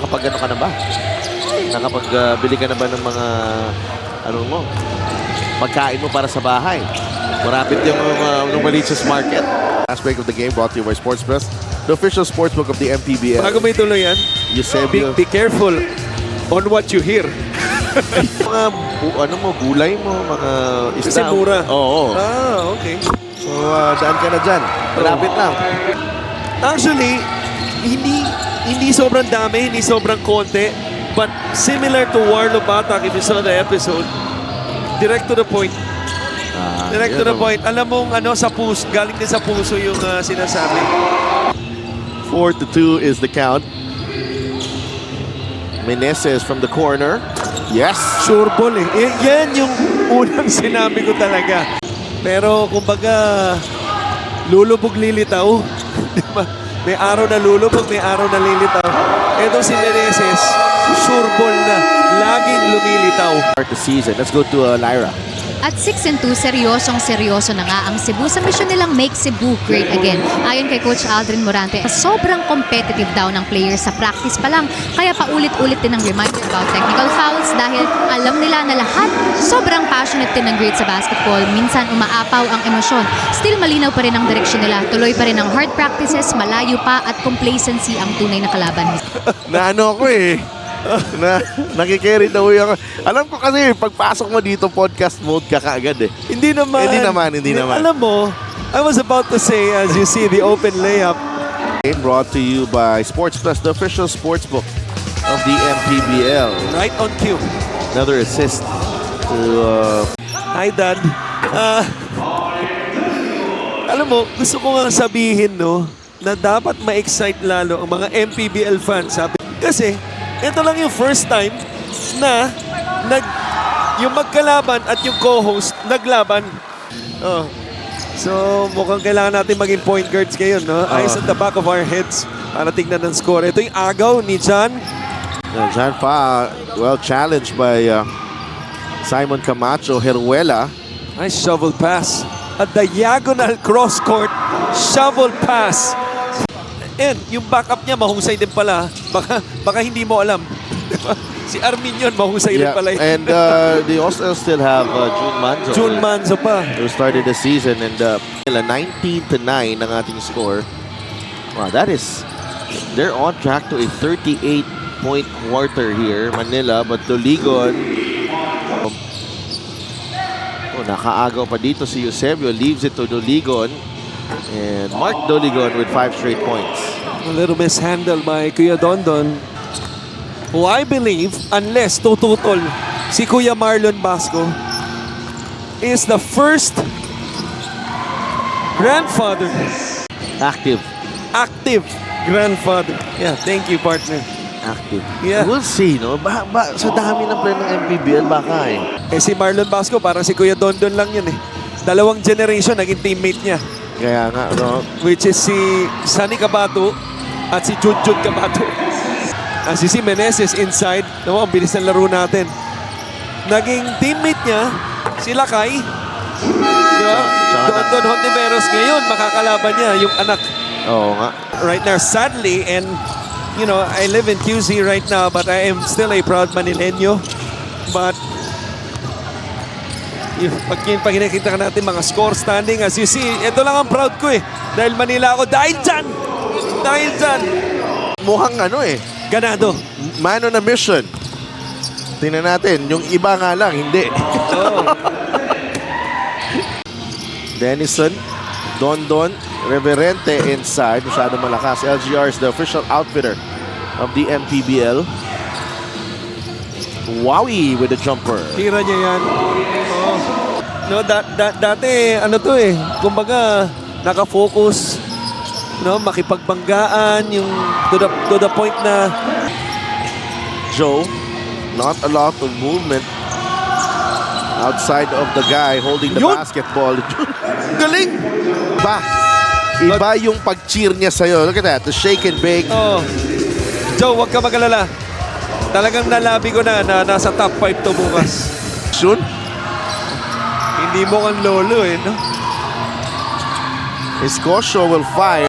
nakapag-ano ka na ba? Nakapag-bili ka na ba ng mga ano mo? Pagkain mo para sa bahay? Marapit yung Novaliches Market. Last break of the game brought to you by Sports Press, the official sportsbook of the MPBL. Bago may tuloy yan, Eusebio. be careful on what you hear. Mga ano mo, gulay mo, mga Kasi isda. mura. Oo. Okay. So, daan ka na dyan. Malapit lang. Actually, hindi sobrang dami, hindi sobrang konti. But similar to Warlo Batak, if you saw the episode, direct to the point. Direct to the point. Alam mong sa puso, galing din sa puso yung sinasabi. 4-2 is the count. Meneses from the corner. Yes! Sure ball eh. Yan yung unang sinabi ko talaga. Pero kumbaga, lulubog lilitaw. Diba? May araw na lulubog, may araw na lilitaw. Ito si Meneses, sure ball na. Laging lumilitaw. Start the season. Let's go to Lyra. At 6-2, seryosong-seryoso na nga ang Cebu sa mission nilang Make Cebu Great Again. Ayon kay Coach Aldrin Morante, sobrang competitive daw ng players sa practice pa lang. Kaya paulit-ulit din ang reminder about technical fouls dahil alam nila na lahat sobrang passionate din ng great sa basketball. Minsan umaapaw ang emosyon. Still malinaw pa rin ang direksyon nila. Tuloy pa rin ang hard practices, malayo pa at complacency ang tunay na kalaban. Naano ako eh. Nakikerry daw ako. Alam ko kasi pagpasok mo dito podcast mode ka kaagad eh. Hindi naman. Hindi naman. Alam mo, I was about to say, as you see, the open layup. Game brought to you by Sports Plus, the official sportsbook of the MPBL. Right on cue. Another assist to Hi, Dad. Alam mo, gusto ko nga sabihin, no, na dapat ma-excite lalo ang mga MPBL fans. Kasi, ito lang yung first time na yung magkalaban at yung co-host naglaban. Oh. So, mukhang kailangan natin maging point guards ngayon, no? Eyes at the back of our heads para tignan ng score. Ito yung agaw ni John. John Fa, well challenged by Simon Camacho Heruela. Nice shovel pass. A diagonal cross-court shovel pass. And yung backup niya mahusay din pala. Baka hindi mo alam. Si Armin yun, mahusay din pala. And they also still have June Manzo. June Manzo pa. Who started the season and 19-9 ang ating score. Wow, they're on track to a 38-point quarter here, Manila. But Doligon, nakaagaw pa dito si Eusebio, leaves it to Doligon. And Mark Doligon with 5 straight points. A little mishandled by Kuya Dondon. Who I believe, unless tututol si Kuya Marlon Basco, is the first grandfather. Active. Grandfather. Yeah, thank you, partner. Active. Yeah. We'll see, no? Sa dami ng play ng MPBL, baka eh. Si Marlon Basco, parang si Kuya Dondon lang yun eh. 2 generation, naging teammate niya. Kaya nga, no? Which is si Sunny Cabato at si Junjun Cabato. As you see, Meneses inside. Naman, ang bilis ng laro natin. Naging teammate niya, si Lakay. Diba? Don Hontiveros. Ngayon, makakalaban niya yung anak. Oo nga. Right now, sadly, and you know, I live in QC right now, but I am still a proud Manileño. But pag nakikita ka natin mga score standing, as you see, ito lang ang proud ko eh. Dahil Manila ako, dahil dyan! Mukhang Ganado. man on a mission. Tingnan natin, yung iba nga lang, hindi. Oh. Denison, Dondon, Reverente inside. Masyado malakas. LGR is the official outfitter of the MPBL. Wowie with the jumper. Tira niya yan. Oh. No, dati, kumbaga, nakafocus, no, makipagbanggaan, yung to the point na Joe, not a lot of movement outside of the guy holding the basketball. galing! Iba yung pag-cheer niya sa'yo. Look at that, the shake and bake. Oh. Joe, huwag ka mag-alala. Talagang nalabi ko na nasa top 5 to bukas. Soon? Hindi mo kang lolo eh, no? Escocio will fire.